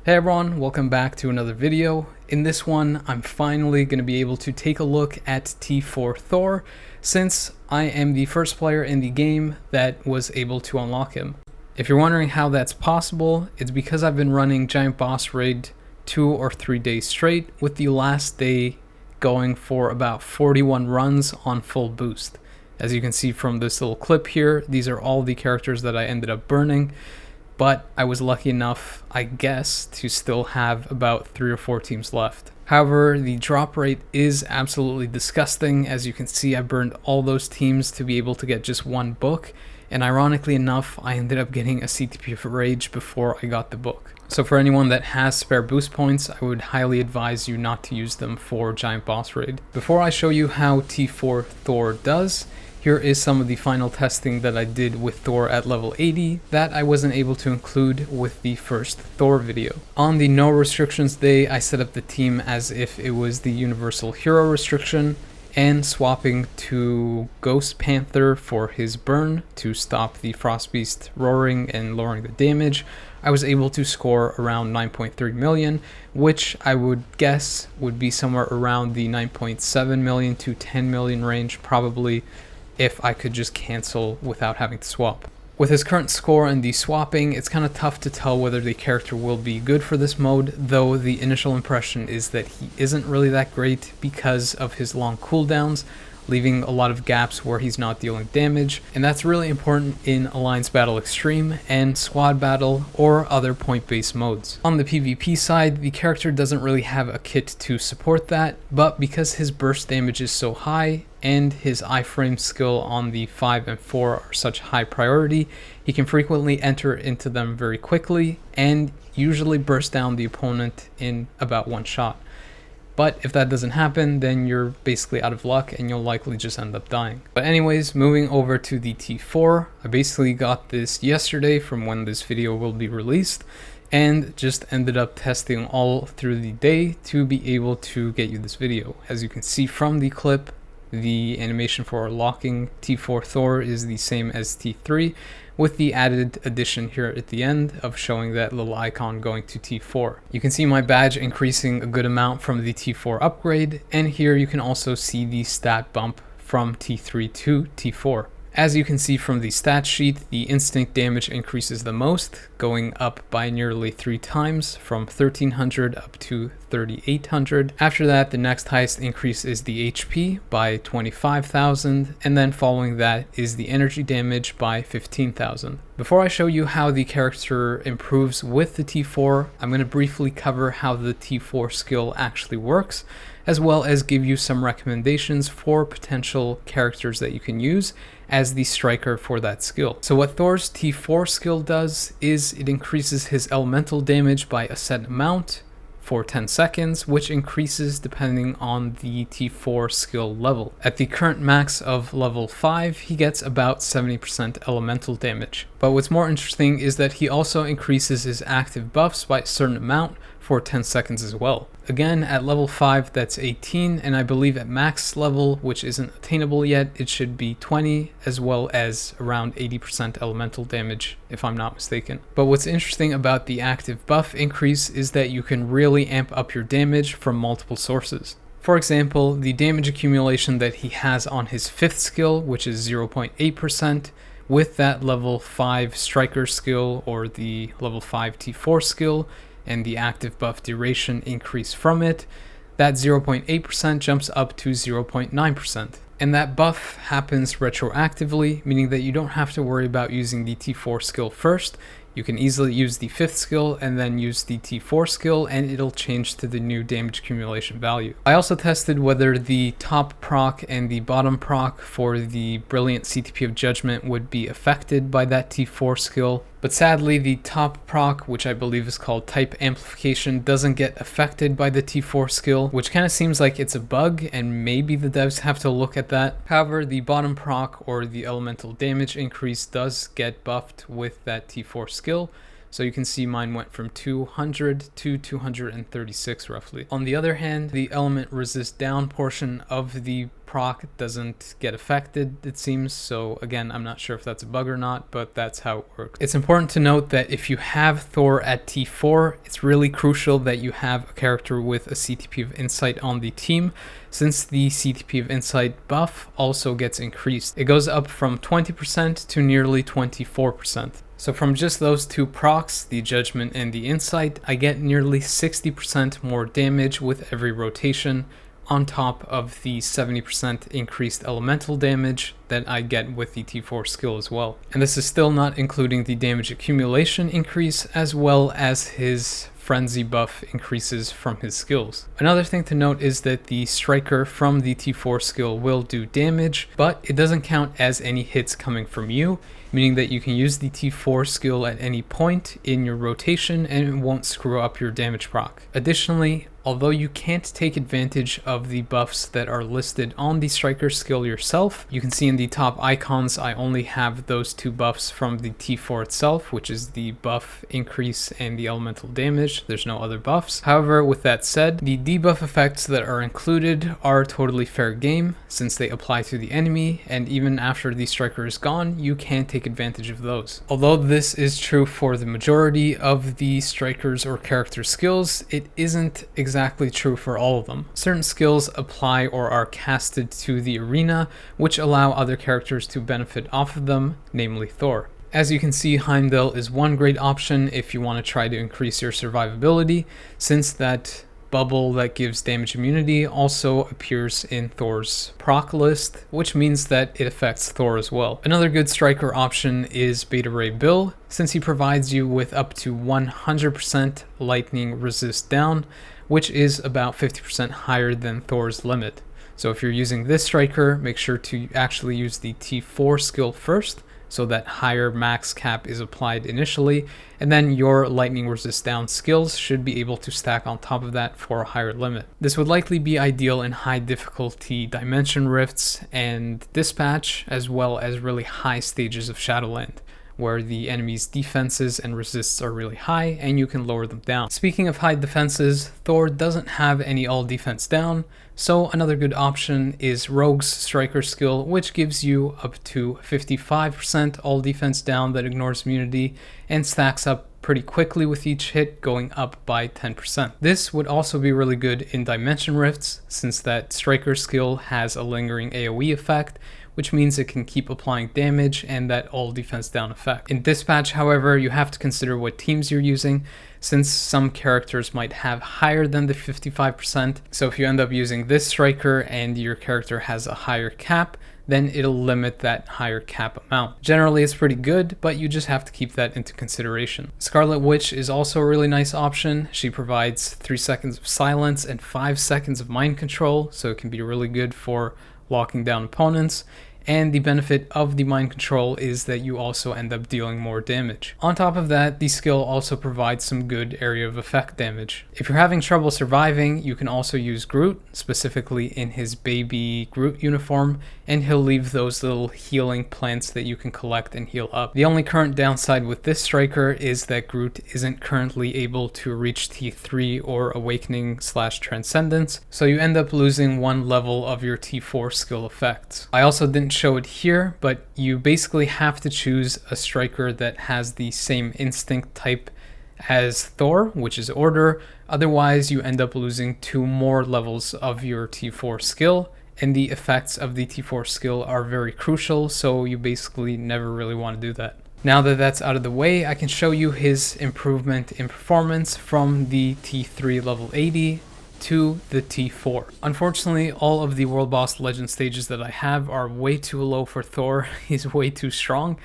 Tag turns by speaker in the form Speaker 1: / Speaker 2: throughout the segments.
Speaker 1: Hey everyone, welcome back to another video. In this one, I'm finally going to be able to take a look at T4 Thor, since I am the first player in the game that was able to unlock him. If you're wondering how that's possible, it's because I've been running Giant Boss Raid 2 or 3 days straight, with the last day going for about 41 runs on full boost. As you can see from this little clip here, these are all the characters that I ended up burning. But I was lucky enough, I guess, to still have about 3 or 4 teams left. However, the drop rate is absolutely disgusting. As you can see, I burned all those teams to be able to get just one book, and ironically enough, I ended up getting a CTP of Rage before I got the book. So for anyone that has spare boost points, I would highly advise you not to use them for Giant Boss Raid. Before I show you how T4 Thor does, here is some of the final testing that I did with Thor at level 80 that I wasn't able to include with the first Thor video. On the no restrictions day, I set up the team as if it was the universal hero restriction, and swapping to Ghost Panther for his burn to stop the Frost Beast roaring and lowering the damage, I was able to score around 9.3 million, which I would guess would be somewhere around the 9.7 million to 10 million range, probably, if I could just cancel without having to swap. With his current score and the swapping, it's kind of tough to tell whether the character will be good for this mode, though the initial impression is that he isn't really that great because of his long cooldowns, leaving a lot of gaps where he's not dealing damage, and that's really important in Alliance Battle Extreme and Squad Battle or other point-based modes. On the PvP side, the character doesn't really have a kit to support that, but because his burst damage is so high and his iframe skill on the 5 and 4 are such high priority, he can frequently enter into them very quickly and usually burst down the opponent in about one shot. But if that doesn't happen, then you're basically out of luck and you'll likely just end up dying. But anyways, moving over to the T4, I basically got this yesterday from when this video will be released, and just ended up testing all through the day to be able to get you this video. As you can see from the clip, the animation for locking T4 Thor is the same as T3, with the added addition here at the end of showing that little icon going to T4. You can see my badge increasing a good amount from the T4 upgrade, and here you can also see the stat bump from T3 to T4. As you can see from the stat sheet, the instinct damage increases the most, going up by nearly 3 times, from 1300 up to 3800. After that, the next highest increase is the HP by 25,000, and then following that is the energy damage by 15,000. Before I show you how the character improves with the T4, I'm going to briefly cover how the T4 skill actually works, as well as give you some recommendations for potential characters that you can use as the striker for that skill. So what Thor's T4 skill does is it increases his elemental damage by a set amount for 10 seconds, which increases depending on the T4 skill level. At the current max of level 5, he gets about 70% elemental damage. But what's more interesting is that he also increases his active buffs by a certain amount for 10 seconds as well. Again, at level 5, that's 18, and I believe at max level, which isn't attainable yet, it should be 20, as well as around 80% elemental damage, if I'm not mistaken. But what's interesting about the active buff increase is that you can really amp up your damage from multiple sources. For example, the damage accumulation that he has on his 5th skill, which is 0.8%, with that level 5 striker skill or the level 5 T4 skill, and the active buff duration increase from it, that 0.8% jumps up to 0.9%. And that buff happens retroactively, meaning that you don't have to worry about using the T4 skill first. You can easily use the 5th skill and then use the T4 skill, and it'll change to the new damage accumulation value. I also tested whether the top proc and the bottom proc for the brilliant CTP of Judgement would be affected by that T4 skill. But sadly, the top proc, which I believe is called type amplification, doesn't get affected by the T4 skill, which kind of seems like it's a bug, and maybe the devs have to look at that. However, the bottom proc or the elemental damage increase does get buffed with that T4 skill, So you can see mine went from 200 to 236 roughly. On the other hand, the element resist down portion of the proc doesn't get affected, it seems. So again, I'm not sure if that's a bug or not, but that's how it works. It's important to note that if you have Thor at T4, it's really crucial that you have a character with a CTP of Insight on the team, since the CTP of Insight buff also gets increased. It goes up from 20% to nearly 24%. So from just those two procs, the Judgement and the Insight, I get nearly 60% more damage with every rotation, on top of the 70% increased elemental damage that I get with the T4 skill as well. And this is still not including the damage accumulation increase, as well as his frenzy buff increases from his skills. Another thing to note is that the striker from the T4 skill will do damage, but it doesn't count as any hits coming from you, meaning that you can use the T4 skill at any point in your rotation and it won't screw up your damage proc. Additionally, although you can't take advantage of the buffs that are listed on the striker skill yourself, you can see in the top icons I only have those two buffs from the T4 itself, which is the buff increase and the elemental damage. There's no other buffs. However, with that said, the debuff effects that are included are totally fair game since they apply to the enemy, and even after the striker is gone, you can take advantage of those. Although this is true for the majority of the strikers or character skills, it isn't exactly true for all of them. Certain skills apply or are casted to the arena, which allow other characters to benefit off of them, namely Thor. As you can see, Heimdall is one great option if you want to try to increase your survivability, since that bubble that gives damage immunity also appears in Thor's proc list, which means that it affects Thor as well. Another good striker option is Beta Ray Bill, since he provides you with up to 100% lightning resist down, which is about 50% higher than Thor's limit. So if you're using this striker, make sure to actually use the T4 skill first, so that higher max cap is applied initially, and then your lightning resist down skills should be able to stack on top of that for a higher limit. This would likely be ideal in high difficulty dimension rifts and dispatch, as well as really high stages of Shadowland, where the enemy's defenses and resists are really high and you can lower them down. Speaking of high defenses, Thor doesn't have any all defense down, so another good option is Rogue's striker skill, which gives you up to 55% all defense down that ignores immunity and stacks up pretty quickly with each hit, going up by 10%. This would also be really good in dimension rifts, since that striker skill has a lingering AoE effect, which means it can keep applying damage and that all defense down effect. In dispatch, however, you have to consider what teams you're using, since some characters might have higher than the 55%. So if you end up using this striker and your character has a higher cap, then it'll limit that higher cap amount. Generally, it's pretty good, but you just have to keep that into consideration. Scarlet Witch is also a really nice option. She provides 3 seconds of silence and 5 seconds of mind control, so it can be really good for locking down opponents. And the benefit of the mind control is that you also end up dealing more damage. On top of that, the skill also provides some good area of effect damage. If you're having trouble surviving, you can also use Groot, specifically in his baby Groot uniform, and he'll leave those little healing plants that you can collect and heal up. The only current downside with this striker is that Groot isn't currently able to reach T3 or Awakening / Transcendence, so you end up losing one level of your T4 skill effects. I also didn't show it here, but you basically have to choose a striker that has the same instinct type as Thor, which is Order. Otherwise, you end up losing 2 more levels of your T4 skill, and the effects of the T4 skill are very crucial, so you basically never really want to do that. Now that that's out of the way, I can show you his improvement in performance from the T3 level 80 to the T4. Unfortunately, all of the World Boss Legend stages that I have are way too low for Thor. He's way too strong.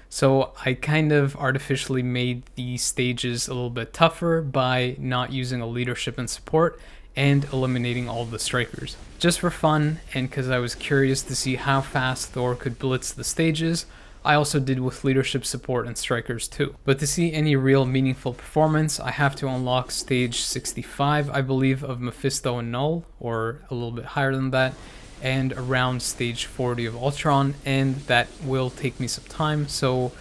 Speaker 1: So I kind of artificially made the stages a little bit tougher by not using a leadership and support and eliminating all the strikers. Just for fun, and because I was curious to see how fast Thor could blitz the stages, I also did with leadership support and strikers too. But to see any real meaningful performance, I have to unlock stage 65, I believe, of Mephisto and Knull, or a little bit higher than that, and around stage 40 of Ultron, and that will take me some time, so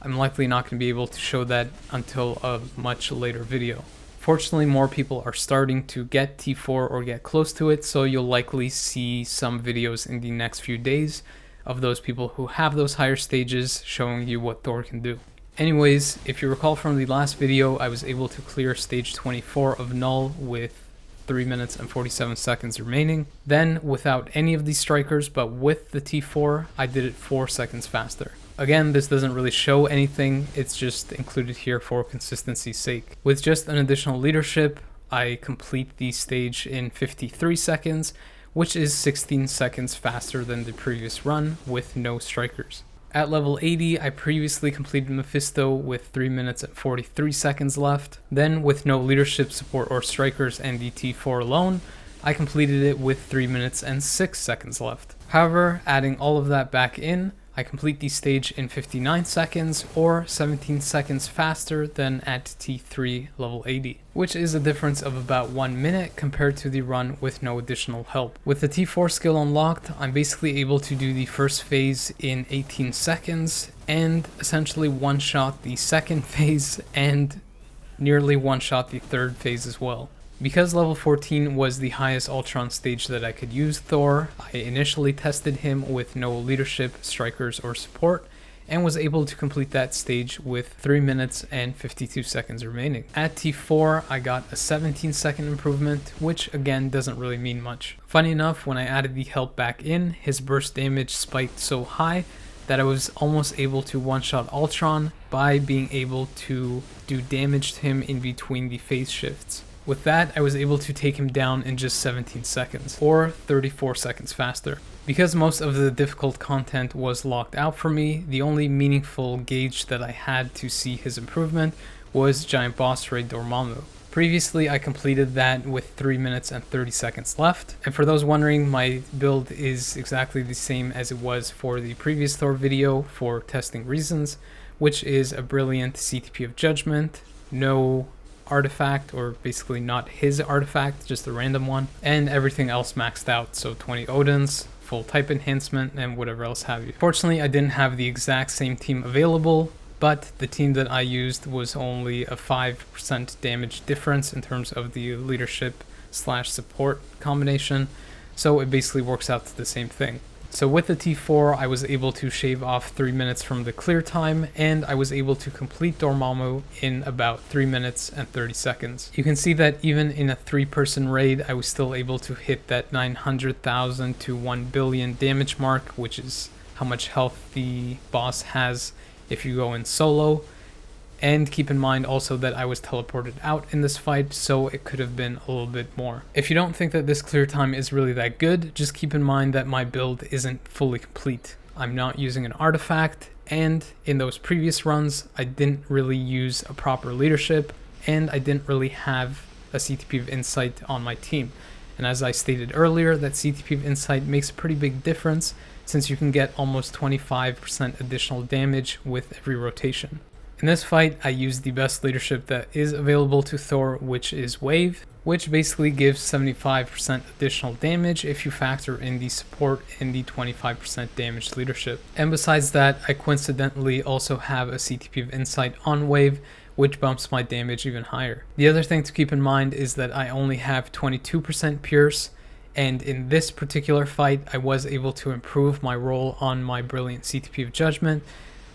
Speaker 1: I'm likely not going to be able to show that until a much later video. Fortunately, more people are starting to get T4 or get close to it, so you'll likely see some videos in the next few days of those people who have those higher stages showing you what Thor can do. Anyways, if you recall from the last video, I was able to clear stage 24 of Knull with 3 minutes and 47 seconds remaining. Then, without any of these strikers, but with the T4, I did it 4 seconds faster. Again, this doesn't really show anything, it's just included here for consistency's sake. With just an additional leadership, I complete the stage in 53 seconds, which is 16 seconds faster than the previous run with no strikers. At level 80, I previously completed Mephisto with 3 minutes and 43 seconds left. Then, with no leadership, support, or strikers and the T4 alone, I completed it with 3 minutes and 6 seconds left. However, adding all of that back in, I complete the stage in 59 seconds or 17 seconds faster than at T3 level 80, which is a difference of about 1 minute compared to the run with no additional help. With the T4 skill unlocked, I'm basically able to do the first phase in 18 seconds and essentially one-shot the second phase and nearly one-shot the third phase as well. Because level 14 was the highest Ultron stage that I could use Thor, I initially tested him with no leadership, strikers, or support, and was able to complete that stage with 3 minutes and 52 seconds remaining. At T4, I got a 17-second improvement, which again doesn't really mean much. Funny enough, when I added the help back in, his burst damage spiked so high that I was almost able to one-shot Ultron by being able to do damage to him in between the phase shifts. With that, I was able to take him down in just 17 seconds, or 34 seconds faster. Because most of the difficult content was locked out for me, the only meaningful gauge that I had to see his improvement was Giant Boss Raid Dormammu. Previously, I completed that with 3 minutes and 30 seconds left, and for those wondering, my build is exactly the same as it was for the previous Thor video for testing reasons, which is a brilliant CTP of Judgement, no artifact, or basically not his artifact, just a random one, and everything else maxed out, so 20 Odins, full type enhancement, and whatever else have you. Fortunately, I didn't have the exact same team available, but the team that I used was only a 5% damage difference in terms of the leadership / support combination, so it basically works out to the same thing. So with the T4, I was able to shave off 3 minutes from the clear time, and I was able to complete Dormammu in about 3 minutes and 30 seconds. You can see that even in a 3-person raid, I was still able to hit that 900,000 to 1 billion damage mark, which is how much health the boss has if you go in solo. And keep in mind also that I was teleported out in this fight, so it could have been a little bit more. If you don't think that this clear time is really that good, just keep in mind that my build isn't fully complete. I'm not using an artifact, and in those previous runs, I didn't really use a proper leadership, and I didn't really have a CTP of Insight on my team. And as I stated earlier, that CTP of Insight makes a pretty big difference, since you can get almost 25% additional damage with every rotation. In this fight, I used the best leadership that is available to Thor, which is Wave, which basically gives 75% additional damage if you factor in the support and the 25% damage leadership. And besides that, I coincidentally also have a CTP of Insight on Wave, which bumps my damage even higher. The other thing to keep in mind is that I only have 22% Pierce, and in this particular fight, I was able to improve my roll on my brilliant CTP of Judgement,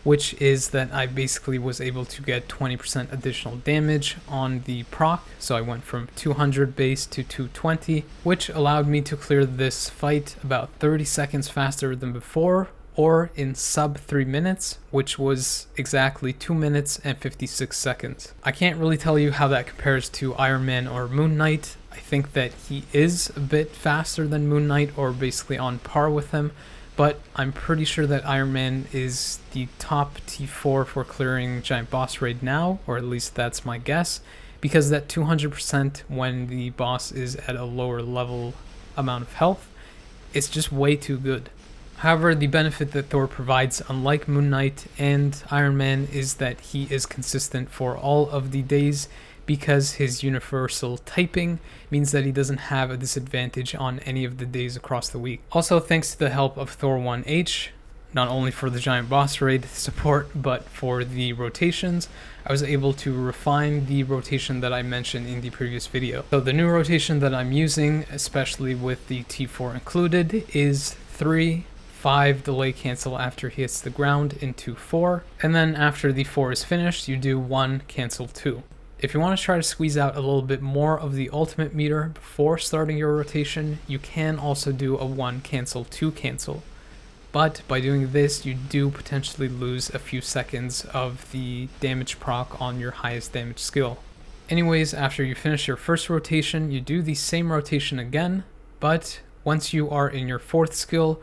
Speaker 1: which is that I basically was able to get 20% additional damage on the proc, so I went from 200 base to 220, which allowed me to clear this fight about 30 seconds faster than before, or in sub 3 minutes, which was exactly 2 minutes and 56 seconds. I can't really tell you how that compares to Iron Man or Moon Knight. I think that he is a bit faster than Moon Knight, or basically on par with him, but I'm pretty sure that Iron Man is the top T4 for clearing Giant Boss Raid now, or at least that's my guess, because that 200% when the boss is at a lower level amount of health, it's just way too good. However, the benefit that Thor provides, unlike Moon Knight and Iron Man, is that he is consistent for all of the days, because his universal typing means that he doesn't have a disadvantage on any of the days across the week. Also, thanks to the help of Thor 1H, not only for the giant boss raid support, but for the rotations. I was able to refine the rotation that I mentioned in the previous video. So the new rotation that I'm using, especially with the T4 included, is 3, 5 delay cancel after he hits the ground into 4, and then after the 4 is finished, you do 1 cancel 2. If you want to try to squeeze out a little bit more of the ultimate meter before starting your rotation, you can also do a 1 cancel 2 cancel. But by doing this, you do potentially lose a few seconds of the damage proc on your highest damage skill. Anyways, after you finish your first rotation, you do the same rotation again, but once you are in your 4th skill,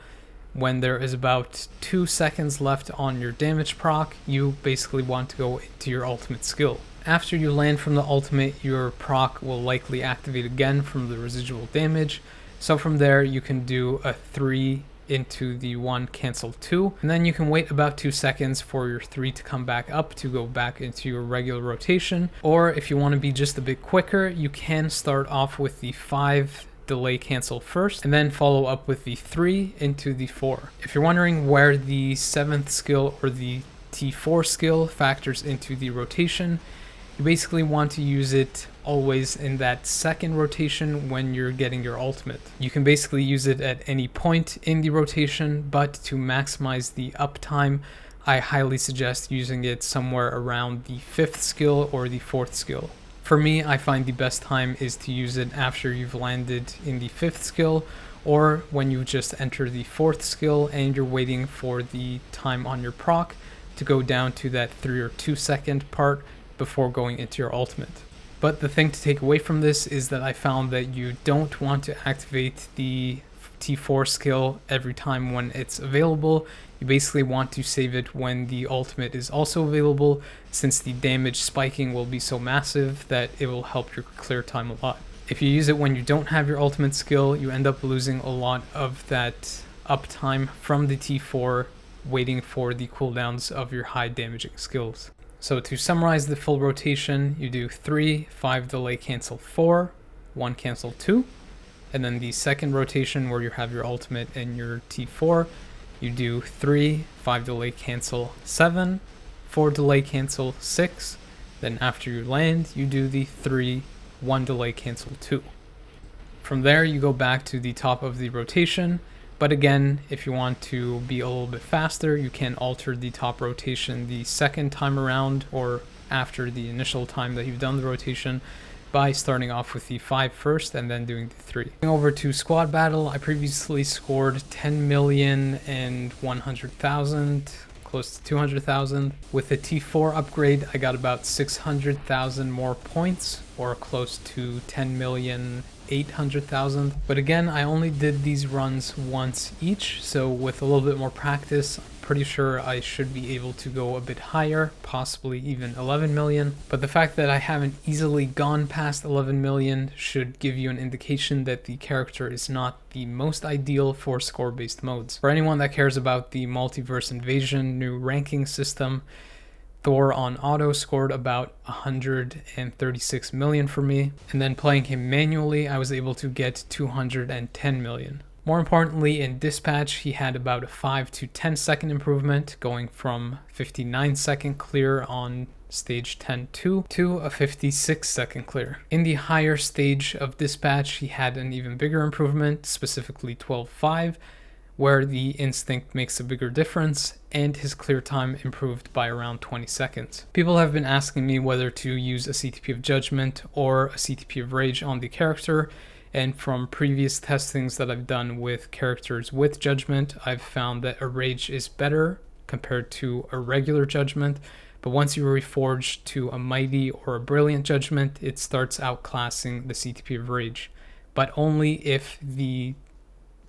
Speaker 1: when there is about 2 seconds left on your damage proc, you basically want to go into your ultimate skill. After you land from the ultimate, your proc will likely activate again from the residual damage, so from there you can do a 3 into the 1 cancel 2, and then you can wait about 2 seconds for your 3 to come back up to go back into your regular rotation. Or if you want to be just a bit quicker, you can start off with the 5 delay cancel first and then follow up with the 3 into the 4. If you're wondering where the 7th skill or the T4 skill factors into the rotation, you basically want to use it always in that second rotation when you're getting your ultimate. You can basically use it at any point in the rotation, but to maximize the uptime, I highly suggest using it somewhere around the 5th skill or the 4th skill. For me, I find the best time is to use it after you've landed in the 5th skill, or when you just enter the 4th skill and you're waiting for the time on your proc to go down to that 3 or 2 second part before going into your ultimate. But the thing to take away from this is that I found that you don't want to activate the T4 skill every time when it's available. You basically want to save it when the ultimate is also available, since the damage spiking will be so massive that it will help your clear time a lot. If you use it when you don't have your ultimate skill, you end up losing a lot of that uptime from the T4 waiting for the cooldowns of your high damaging skills. So to summarize the full rotation, you do 3, 5 delay cancel 4, 1 cancel 2, and then the second rotation where you have your ultimate and your T4, you do 3, 5 delay cancel 7, 4 delay cancel 6, then after you land, you do the 3, 1 delay cancel 2. From there, you go back to the top of the rotation, but again, if you want to be a little bit faster, you can alter the top rotation the second time around or after the initial time that you've done the rotation by starting off with the 5 first and then doing the 3. Going over to squad battle, I previously scored 10,100,000, close to 200,000. With the T4 upgrade, I got about 600,000 more points, or close to 10,800,000. But again, I only did these runs once each, so with a little bit more practice, I'm pretty sure I should be able to go a bit higher, possibly even 11 million. But the fact that I haven't easily gone past 11 million should give you an indication that the character is not the most ideal for score-based modes. For anyone that cares about the Multiverse Invasion new ranking system, Thor on auto scored about 136 million for me, and then playing him manually, I was able to get 210 million. More importantly, in dispatch, he had about a 5 to 10 second improvement, going from 59 second clear on stage 10-2 to a 56 second clear. In the higher stage of dispatch, he had an even bigger improvement, specifically 12-5, where the instinct makes a bigger difference, and his clear time improved by around 20 seconds. People have been asking me whether to use a CTP of Judgment or a CTP of Rage on the character, and from previous testings that I've done with characters with Judgment, I've found that a Rage is better compared to a regular Judgment, but once you reforge to a Mighty or a Brilliant Judgment, it starts outclassing the CTP of Rage, but only if the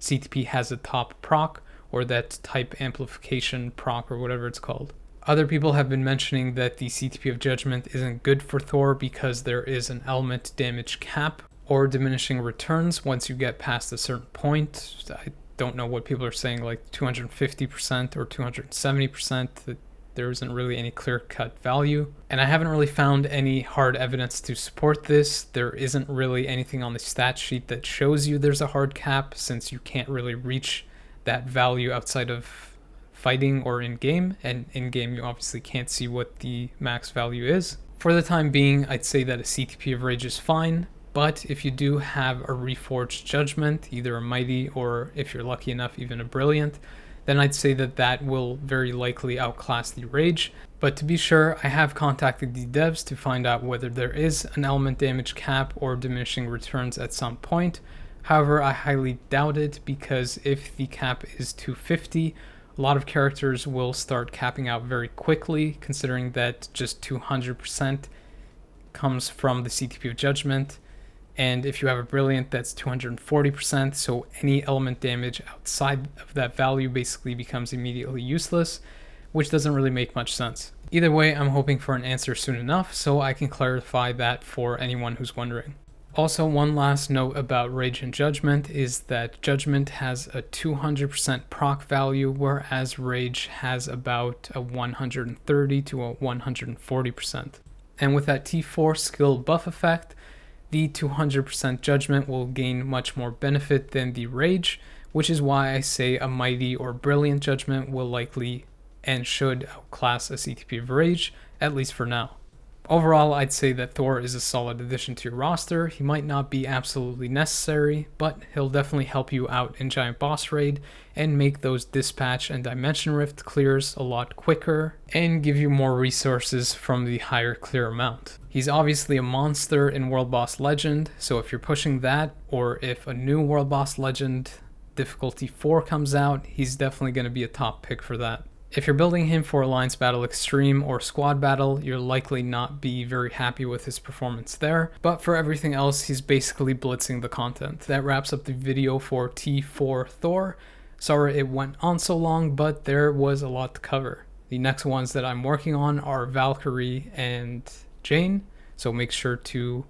Speaker 1: CTP has a top proc, or that type amplification proc, or whatever it's called. Other people have been mentioning that the CTP of Judgment isn't good for Thor because there is an element damage cap or diminishing returns once you get past a certain point. I don't know what people are saying, like 250% or 270%, that there isn't really any clear-cut value. And I haven't really found any hard evidence to support this. There isn't really anything on the stat sheet that shows you there's a hard cap, since you can't really reach that value outside of fighting or in-game, and in-game you obviously can't see what the max value is. For the time being, I'd say that a CTP of Rage is fine, but if you do have a reforged Judgement, either a Mighty or if you're lucky enough even a Brilliant, then I'd say that that will very likely outclass the Rage. But to be sure, I have contacted the devs to find out whether there is an element damage cap or diminishing returns at some point. However, I highly doubt it, because if the cap is 250, a lot of characters will start capping out very quickly, considering that just 200% comes from the CTP of Judgement. And if you have a Brilliant, that's 240%, so any element damage outside of that value basically becomes immediately useless, which doesn't really make much sense. Either way, I'm hoping for an answer soon enough so I can clarify that for anyone who's wondering. Also, one last note about Rage and Judgement is that Judgement has a 200% proc value, whereas Rage has about a 130 to a 140%. And with that T4 skill buff effect, the 200% Judgement will gain much more benefit than the Rage, which is why I say a Mighty or Brilliant Judgement will likely and should outclass a CTP of Rage, at least for now. Overall, I'd say that Thor is a solid addition to your roster. He might not be absolutely necessary, but he'll definitely help you out in Giant Boss Raid and make those Dispatch and Dimension Rift clears a lot quicker and give you more resources from the higher clear amount. He's obviously a monster in World Boss Legend, so if you're pushing that, or if a new World Boss Legend difficulty 4 comes out, he's definitely going to be a top pick for that. If you're building him for Alliance Battle Extreme or Squad Battle, you'll likely not be very happy with his performance there, but for everything else, he's basically blitzing the content. That wraps up the video for T4 Thor. Sorry it went on so long, but there was a lot to cover. The next ones that I'm working on are Valkyrie and Jane, so make sure to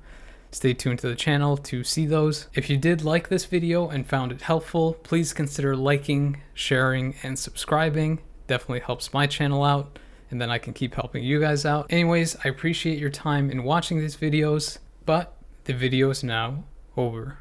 Speaker 1: stay tuned to the channel to see those. If you did like this video and found it helpful, please consider liking, sharing, and subscribing. Definitely helps my channel out, and then I can keep helping you guys out. Anyways, I appreciate your time in watching these videos, but the video is now over.